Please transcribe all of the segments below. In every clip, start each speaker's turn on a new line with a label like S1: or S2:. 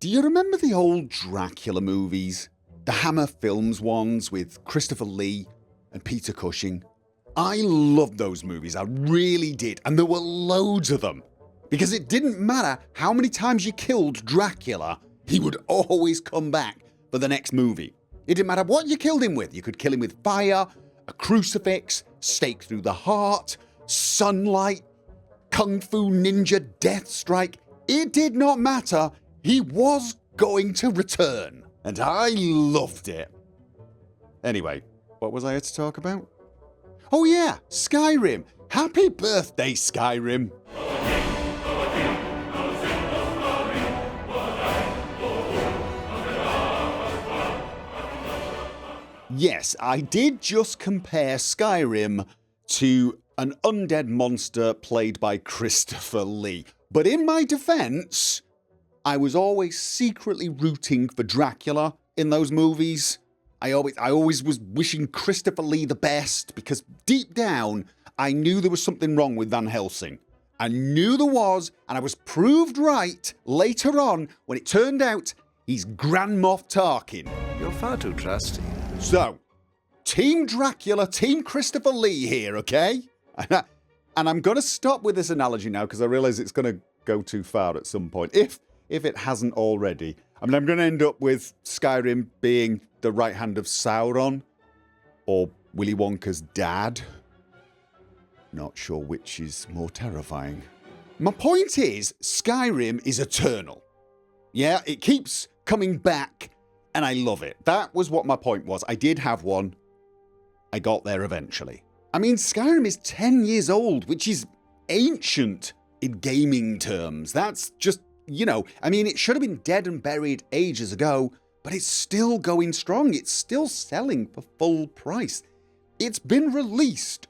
S1: Do you remember the old Dracula movies? The Hammer Films ones with Christopher Lee and Peter Cushing? I loved those movies, I really did, and there were loads of them. Because it didn't matter how many times you killed Dracula, he would always come back for the next movie. It didn't matter what you killed him with. You could kill him with fire, a crucifix, stake through the heart, sunlight, kung fu ninja death strike. It did not matter. He was going to return. And I loved it. Anyway, what was I here to talk about? Oh yeah, Skyrim. Happy birthday, Skyrim. Yes, I did just compare Skyrim to an undead monster played by Christopher Lee. But in my defense, I was always secretly rooting for Dracula in those movies. I always was wishing Christopher Lee the best because deep down, I knew there was something wrong with Van Helsing. I knew there was, and I was proved right later on when it turned out he's Grand Moff Tarkin.
S2: You're far too trusty.
S1: So, Team Dracula, Team Christopher Lee here, okay? And I'm going to stop with this analogy now because I realise it's going to go too far at some point, if it hasn't already. I mean, I'm going to end up with Skyrim being the right hand of Sauron, or Willy Wonka's dad. Not sure which is more terrifying. My point is, Skyrim is eternal. Yeah, it keeps coming back, and I love it. That was what my point was. I did have one. I got there eventually. I mean, Skyrim is 10 years old, which is ancient in gaming terms. That's just, you know, I mean, it should have been dead and buried ages ago, but it's still going strong. It's still selling for full price. It's been released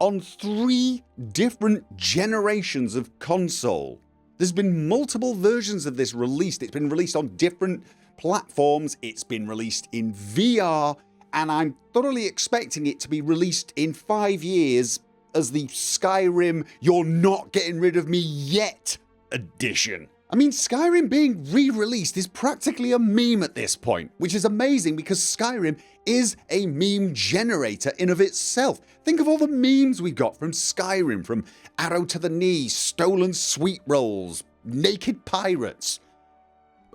S1: on 3 different generations of console. There's been multiple versions of this released. It's been released on different platforms. It's been released in VR, and I'm thoroughly expecting it to be released in 5 years as the Skyrim You're Not Getting Rid of Me Yet edition. I mean, Skyrim being re-released is practically a meme at this point, which is amazing because Skyrim is a meme generator in of itself. Think of all the memes we got from Skyrim, from Arrow to the Knee, Stolen Sweet Rolls, Naked Pirates.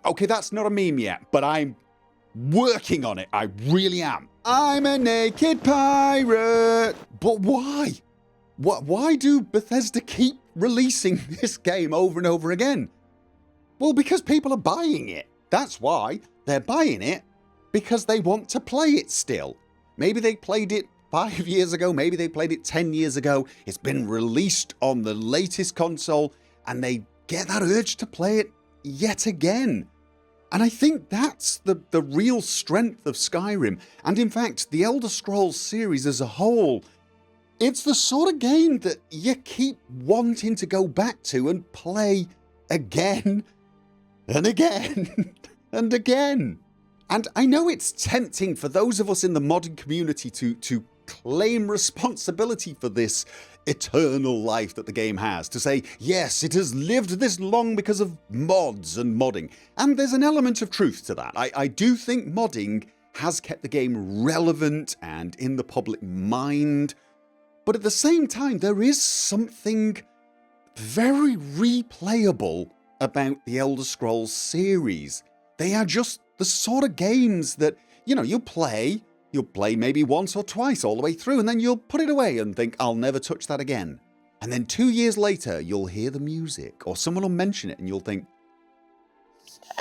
S1: Okay, that's not a meme yet, but I'm working on it. I really am. I'm a naked pirate. But why? Why do Bethesda keep releasing this game over and over again? Well, because people are buying it. That's why. They're buying it because they want to play it still. Maybe they played it 5 years ago. Maybe they played it 10 years ago. It's been released on the latest console and they get that urge to play it yet again. And I think that's the real strength of Skyrim. And in fact, the Elder Scrolls series as a whole, it's the sort of game that you keep wanting to go back to and play again and again and again. And I know it's tempting for those of us in the modding community to claim responsibility for this eternal life that the game has, to say, yes, it has lived this long because of mods and modding. And there's an element of truth to that. I do think modding has kept the game relevant and in the public mind. But at the same time, there is something very replayable about the Elder Scrolls series. They are just the sort of games that, you know, you'll play maybe once or twice all the way through, and then you'll put it away and think, I'll never touch that again. And then 2 years later, you'll hear the music, or someone will mention it, and you'll think,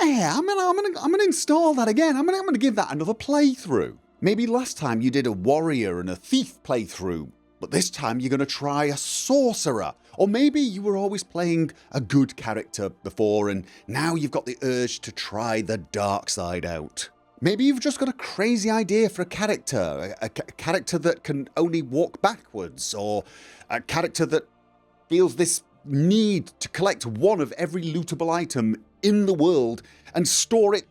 S1: yeah, I'm gonna install that again. I'm gonna give that another playthrough. Maybe last time you did a warrior and a thief playthrough, but this time you're gonna try a sorcerer. Or maybe you were always playing a good character before, and now you've got the urge to try the dark side out. Maybe you've just got a crazy idea for a character, a character that can only walk backwards, or a character that feels this need to collect one of every lootable item in the world and store it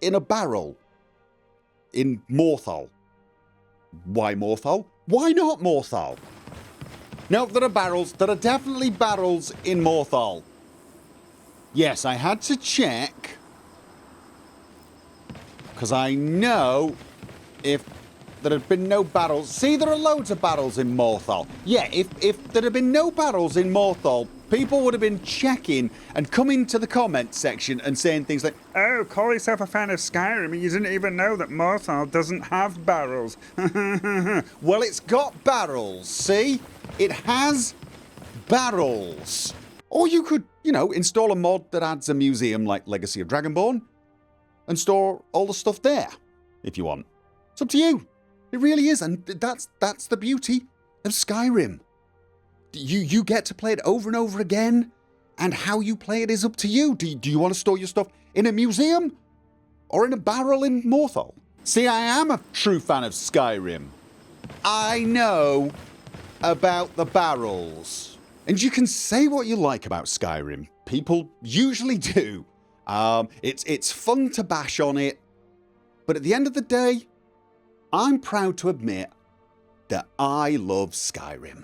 S1: in a barrel in Morthal. Why Morthal? Why not Morthal? No, there are barrels. There are definitely barrels in Morthal. Yes, I had to check. Because I know if there had been no battles... See, there are loads of battles in Morthal. Yeah, if there had been no battles in Morthal, people would have been checking and coming to the comment section and saying things like, "Oh, call yourself a fan of Skyrim, you didn't even know that Morthal doesn't have barrels." Well, it's got barrels, see? It has barrels. Or you could, install a mod that adds a museum like Legacy of Dragonborn and store all the stuff there, if you want. It's up to you. It really is, and that's the beauty of Skyrim. You get to play it over and over again, and how you play it is up to you. Do you want to store your stuff in a museum or in a barrel in Morthal? See, I am a true fan of Skyrim. I know about the barrels. And you can say what you like about Skyrim. People usually do. It's fun to bash on it, but at the end of the day, I'm proud to admit that I love Skyrim.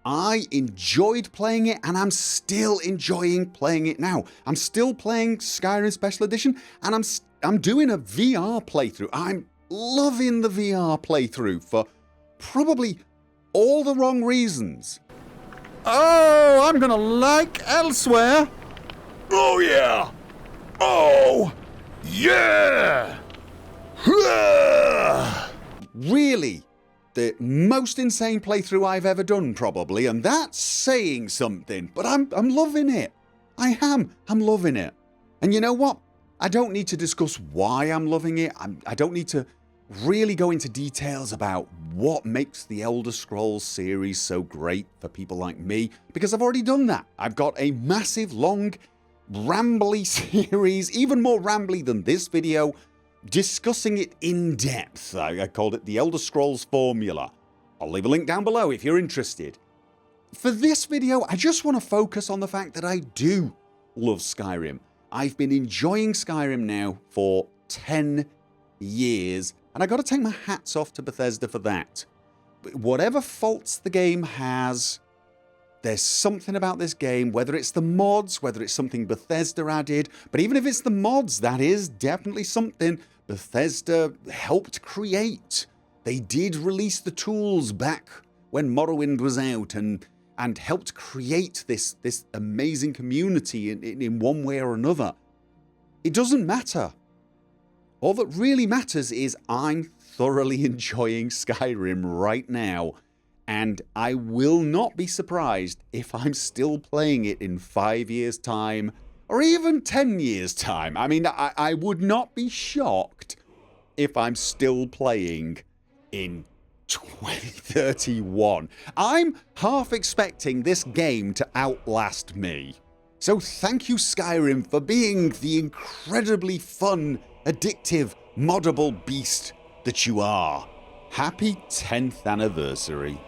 S1: I enjoyed playing it, and I'm still enjoying playing it now. I'm still playing Skyrim Special Edition, and I'm doing a VR playthrough. I'm loving the VR playthrough for probably all the wrong reasons. Oh, I'm gonna like elsewhere.
S2: Oh yeah. Oh yeah.
S1: Really, the most insane playthrough I've ever done, probably, and that's saying something, but I'm loving it. I am. I'm loving it. And you know what? I don't need to discuss why I'm loving it. I don't need to really go into details about what makes the Elder Scrolls series so great for people like me, because I've already done that. I've got a massive, long, rambly series, even more rambly than this video, discussing it in depth. I called it the Elder Scrolls Formula. I'll leave a link down below if you're interested. For this video, I just want to focus on the fact that I do love Skyrim. I've been enjoying Skyrim now for 10 years, and I gotta take my hats off to Bethesda for that. But whatever faults the game has, there's something about this game, whether it's the mods, whether it's something Bethesda added, but even if it's the mods, that is definitely something Bethesda helped create. They did release the tools back when Morrowind was out and helped create this amazing community in one way or another. It doesn't matter. All that really matters is I'm thoroughly enjoying Skyrim right now, and I will not be surprised if I'm still playing it in 5 years' time, or even 10 years' time. I mean, I would not be shocked if I'm still playing in 2031. I'm half expecting this game to outlast me. So thank you, Skyrim, for being the incredibly fun, addictive, moddable beast that you are. Happy 10th anniversary.